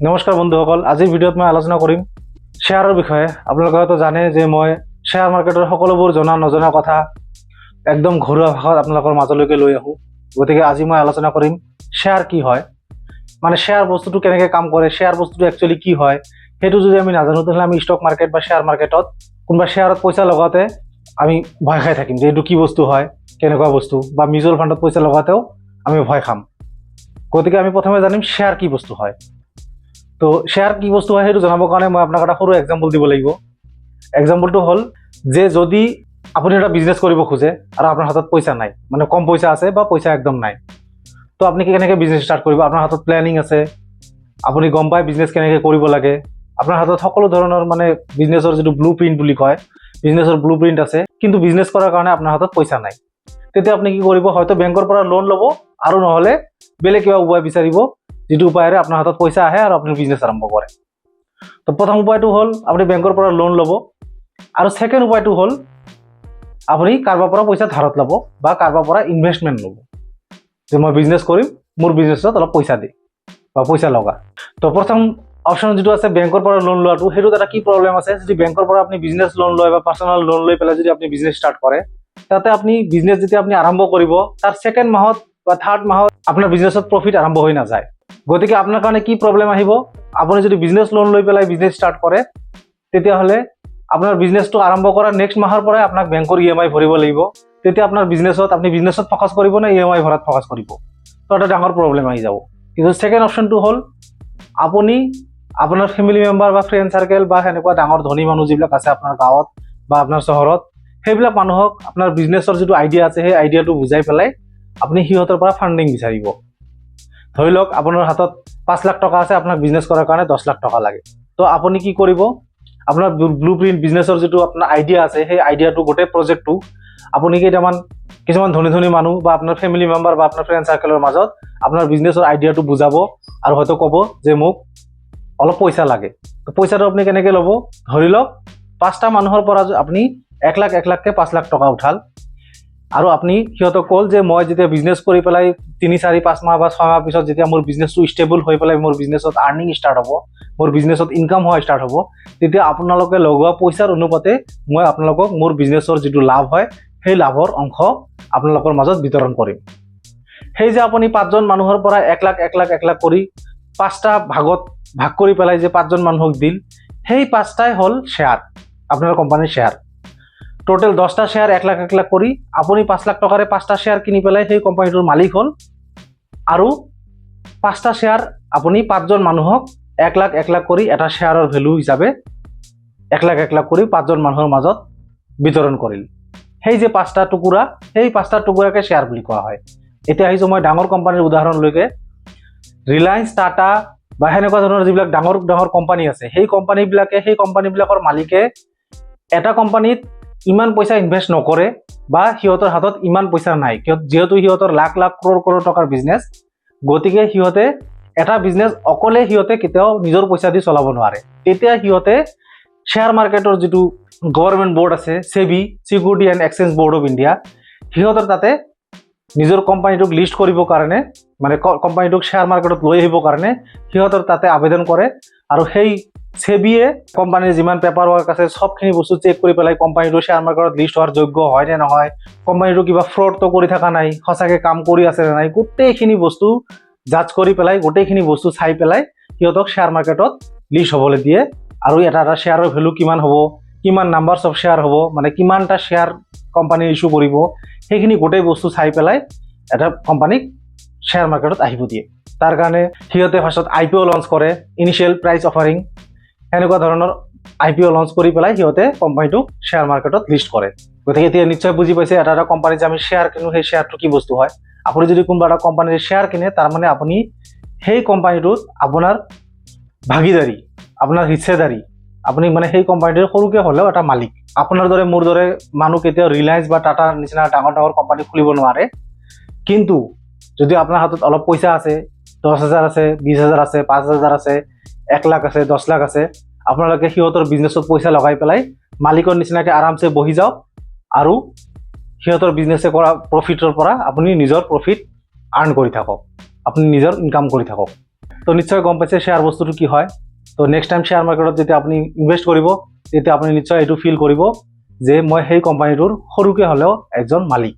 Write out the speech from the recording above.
নমস্কাৰ বন্ধুসকল, আজিৰ ভিডিঅ'ত মই আলোচনা কৰিম শ্বেয়াৰৰ বিষয়ে। আপোনালোকে হয়তো জানে যে মই শ্বেয়াৰ মাৰ্কেটৰ সকলোবোৰ নজনা কথা একদম ঘৰুৱা ভাষাত আপোনালোকৰ মাজলৈকে লৈ আহোঁ। গতিকে আজি মই আলোচনা কৰিম শ্বেয়াৰ কি হয়, মানে শ্বেয়াৰ বস্তুটো কেনেকৈ কাম কৰে, শ্বেয়াৰ বস্তুটো একচুৱেলি কি হয়। সেইটো যদি আমি নাজানো তেতিয়াহ'লে আমি ষ্টক মাৰ্কেট বা শ্বেয়াৰ মাৰ্কেটত কোনোবা শ্বেয়াৰত পইচা লগাওঁতে আমি ভয় খাই থাকিম যে এইটো কি বস্তু হয়, কেনেকুৱা বস্তু, বা মিউচুৱেল ফাণ্ডত পইচা লগাওঁতেও আমি ভয় খাম। গতিকে আমি প্ৰথমে জানিম শ্বেয়াৰ কি বস্তু হয়। তো শ্বেয়াৰ কি বস্তু হয় সেইটো জনাবৰ কাৰণে মই আপোনাক এটা সৰু এক্সাম্পল দিব লাগিব। এক্সাম্পলটো হ'ল যে যদি আপুনি এটা বিজনেছ কৰিব খোজে আৰু আপোনাৰ হাতত পইচা নাই, মানে কম পইচা আছে বা পইচা একদম নাই, তো আপুনি কেনেকৈ বিজনেছ ষ্টাৰ্ট কৰিব। আপোনাৰ হাতত প্লেনিং আছে, আপুনি গম পায় বিজনেছ কেনেকৈ কৰিব লাগে, আপোনাৰ হাতত সকলো ধৰণৰ মানে বিজনেছৰ যিটো ব্লু প্ৰিণ্ট বুলি কয়, বিজনেছৰ ব্লু প্ৰিণ্ট আছে, কিন্তু বিজনেছ কৰাৰ কাৰণে আপোনাৰ হাতত পইচা নাই। তেতিয়া আপুনি কি কৰিব, হয়তো বেংকৰ পৰা লোন ল'ব আৰু নহ'লে বেলেগ কিবা উপায় বিচাৰিব যিটো উপায়েৰে আপোনাৰ হাতত পইচা আহে আৰু আপুনি বিজনেছ আৰম্ভ কৰে। তো প্ৰথম উপায়টো হ'ল আপুনি বেংকৰ পৰা লোন ল'ব, আৰু ছেকেণ্ড উপায়টো হ'ল আপুনি কাৰোবাৰ পৰা পইচা ধাৰত ল'ব বা কাৰোবাৰ পৰা ইনভেষ্টমেণ্ট ল'ব, যে মই বিজনেছ কৰিম, মোৰ বিজনেছত অলপ পইচা দি বা পইচা লগা। তো প্ৰথম অপশ্যন যিটো আছে বেংকৰ পৰা লোন লোৱাটো, সেইটোত এটা কি প্ৰব্লেম আছে, যদি বেংকৰ পৰা আপুনি বিজনেছ লোন লয় বা পাৰ্চনেল লোন লৈ পেলাই যদি আপুনি বিজনেছ ষ্টাৰ্ট কৰে, তাতে আপুনি বিজনেছ যেতিয়া আপুনি আৰম্ভ কৰিব তাৰ ছেকেণ্ড মাহত বা থাৰ্ড মাহত আপোনাৰ বিজনেছত প্ৰফিট আৰম্ভ হৈ নাযায়। গতিকে আপোনাৰ কাৰণে কি প্ৰব্লেম আহিব, আপুনি যদি বিজনেছ লোন লৈ পেলাই বিজনেছ ষ্টাৰ্ট কৰে তেতিয়াহ'লে আপোনাৰ বিজনেছটো আৰম্ভ কৰাৰ নেক্সট মাহৰ পৰাই আপোনাক বেংকৰ EMI ভৰিব লাগিব। তেতিয়া আপোনাৰ আপুনি বিজনেছত ফ'কাছ কৰিব নে EMI ভৰাত ফ'কাছ কৰিব, তো এটা ডাঙৰ প্ৰব্লেম আহি যাব। কিন্তু ছেকেণ্ড অপশ্যনটো হ'ল আপুনি আপোনাৰ ফেমিলি মেম্বাৰ বা ফ্ৰেণ্ড চাৰ্কেল বা সেনেকুৱা ডাঙৰ ধনী মানুহ যিবিলাক আছে আপোনাৰ গাঁৱত বা আপোনাৰ চহৰত, সেইবিলাক মানুহক আপোনাৰ বিজনেছৰ যিটো আইডিয়া আছে সেই আইডিয়াটো বুজাই পেলাই আপুনি সিহঁতৰ পৰা ফাণ্ডিং বিচাৰিব। ধৰি লওক আপোনাৰ হাতত 5 লাখ টকা আছে, আপোনাক বিজনেছ কৰাৰ কাৰণে 10 লাখ টকা লাগে। তো আপুনি কি কৰিব, আপোনাৰ ব্লু প্ৰিণ্ট বিজনেছৰ যিটো আপোনাৰ আইডিয়া আছে সেই আইডিয়াটো গোটেই প্ৰজেক্টটো আপুনি কিছুমান ধনী মানুহ বা আপোনাৰ ফেমিলি মেম্বাৰ বা আপোনাৰ ফ্ৰেণ্ড চাৰ্কেলৰ মাজত আপোনাৰ বিজনেছৰ আইডিয়াটো বুজাব আৰু হয়তো ক'ব যে মোক অলপ পইচা লাগে। তো পইচাটো আপুনি কেনেকৈ ল'ব, ধৰি লওক 5টা মানুহৰ পৰা আপুনি 1 লাখকৈ 5 লাখ টকা উঠাল, আৰু আপুনি সিহঁতক ক'ল যে মই যেতিয়া বিজনেছ কৰি পেলাই 3-4-5 মাহ বা 6 মাহ পিছত যেতিয়া মোৰ বিজনেছটো ষ্টেবল হৈ পেলাই মোৰ বিজনেছত আৰ্নিং ষ্টাৰ্ট হ'ব, মোৰ বিজনেছত ইনকাম হোৱা ষ্টাৰ্ট হ'ব, তেতিয়া আপোনালোকে লগোৱা পইচাৰ অনুপাতে মই আপোনালোকক মোৰ বিজনেছৰ যিটো লাভ হয় সেই লাভৰ অংশ আপোনালোকৰ মাজত বিতৰণ কৰিম। সেই যে আপুনি 5জন মানুহৰ পৰা 1 লাখ কৰি 5টা ভাগত ভাগ কৰি পেলাই যে 5জন মানুহক দিল, সেই 5টাই হ'ল শ্বেয়াৰ, আপোনাৰ কোম্পানীৰ শ্বেয়াৰ। টোটেল 10টা শ্বেয়াৰ 1 লাখ কৰি আপুনি 5 লাখ টকাৰে 5টা শ্বেয়াৰ কিনি পেলাই সেই কোম্পানীটোৰ মালিক হ'ল, আৰু 5টা শ্বেয়াৰ আপুনি 5জন মানুহক 1 লাখ কৰি এটা শ্বেয়াৰৰ ভেলু হিচাপে 1 লাখ কৰি 5জন মানুহৰ মাজত বিতৰণ কৰিল। সেই যে 5টা টুকুৰা, সেই 5টা টুকুৰাকে শ্বেয়াৰ বুলি কোৱা হয়। এতিয়া আহিছোঁ মই ডাঙৰ কোম্পানীৰ উদাহৰণলৈকে। ৰিলায়েন্স, টাটা বা সেনেকুৱা ধৰণৰ যিবিলাক ডাঙৰ কোম্পানী আছে, সেই কোম্পানীবিলাকৰ মালিকে এটা কোম্পানীত ইমান পইচা ইনভেষ্ট নকৰে বা সিহঁতৰ হাতত ইমান পইচা নাই, যিহেতু সিহঁতৰ লাখ কৰোৰ টকাৰ বিজনেছ। গতিকে সিহঁতে এটা বিজনেছ অকলে কেতিয়াও নিজৰ পইচা দি চলাব নোৱাৰে। তেতিয়া সিহঁতে শ্বেয়াৰ মাৰ্কেটৰ যিটো গভৰ্ণমেণ্ট বৰ্ড আছে, SEBI, Security and Exchange Board of India, সিহঁতৰ তাতে নিজৰ কোম্পানীটোক লিষ্ট কৰিবৰ কাৰণে, মানে কোম্পানীটোক শ্বেয়াৰ মাৰ্কেটত লৈ আহিবৰ কাৰণে সিহঁতৰ তাতে আবেদন কৰে, আৰু সেই SEBIয়ে কোম্পানীৰ যিমান পেপাৰ ৱৰ্ক আছে সবখিনি বস্তু চেক কৰি পেলাই কোম্পানীটো শ্বেয়াৰ মাৰ্কেটত লিষ্ট হোৱাৰ যোগ্য হয় নে নহয়, কোম্পানীটো কিবা ফ্ৰডটো কৰি থকা নাই, সঁচাকৈ কাম কৰি আছে নে নাই, গোটেইখিনি বস্তু জাজ কৰি পেলাই, গোটেইখিনি বস্তু চাই পেলাই সিহঁতক শ্বেয়াৰ মাৰ্কেটত লিষ্ট হ'বলৈ দিয়ে। আৰু এটা শ্বেয়াৰৰ ভেলু কিমান হ'ব, কিমান নাম্বাৰছ অফ শ্বেয়াৰ হ'ব, মানে কিমানটা শ্বেয়াৰ কোম্পানী ইছ্যু কৰিব, সেইখিনি গোটেই বস্তু চাই পেলাই এটা কোম্পানীক শ্বেয়াৰ মাৰ্কেটত আহিব দিয়ে। তাৰ কাৰণে সিহঁতে ফাৰ্ষ্টত IPO লঞ্চ কৰে, ইনিচিয়েল প্ৰাইচ অফাৰিং, সেনেকুৱা ধৰণৰ IPO লঞ্চ কৰি পেলাই সিহঁতে কোম্পানীটোক শ্বেয়াৰ মাৰ্কেটত লিষ্ট কৰে। গতিকে এতিয়া নিশ্চয় বুজি পাইছে, এটা কোম্পানীত যে আমি শ্বেয়াৰ কিনো, সেই শ্বেয়াৰটো কি বস্তু হয়। আপুনি যদি কোনোবা এটা কোম্পানীৰ শ্বেয়াৰ কিনে, তাৰমানে আপুনি সেই কোম্পানীটোত আপোনাৰ ভাগিদাৰী, আপোনাৰ হিস্সেদাৰী, আপুনি মানে সেই কোম্পানীটোৰ সৰুকৈ হ'লেও এটা মালিক। আপোনাৰ দৰে মোৰ দৰে মানুহ কেতিয়াও ৰিলায়েন্স বা টাটাৰ নিচিনা ডাঙৰ কোম্পানী খুলিব নোৱাৰে। কিন্তু যদি আপোনাৰ হাতত অলপ পইচা আছে, 10,000 আছে, 20,000 আছে, 5,000 আছে, 1 লাখ আছে, 10 লাখ আছে, আপোনালোকে সিহঁতৰ বিজনেছত পইচা লগাই পেলাই মালিকৰ নিচিনাকৈ আৰামছে বহি যাওক, আৰু সিহঁতৰ বিজনেছে কৰা প্ৰফিটৰ পৰা আপুনি নিজৰ প্ৰফিট আৰ্ণ কৰি থাকক, আপুনি নিজৰ ইনকাম কৰি থাকক। তো নিশ্চয় গম পাইছে শ্বেয়াৰ বস্তুটো কি হয়। তো নেক্সট টাইম শ্বেয়াৰ মাৰ্কেটত যেতিয়া আপুনি ইনভেষ্ট কৰিব তেতিয়া আপুনি নিশ্চয় এইটো ফিল কৰিব যে মই সেই কোম্পানীটোৰ সৰুকৈ হ'লেও একজন মালিক।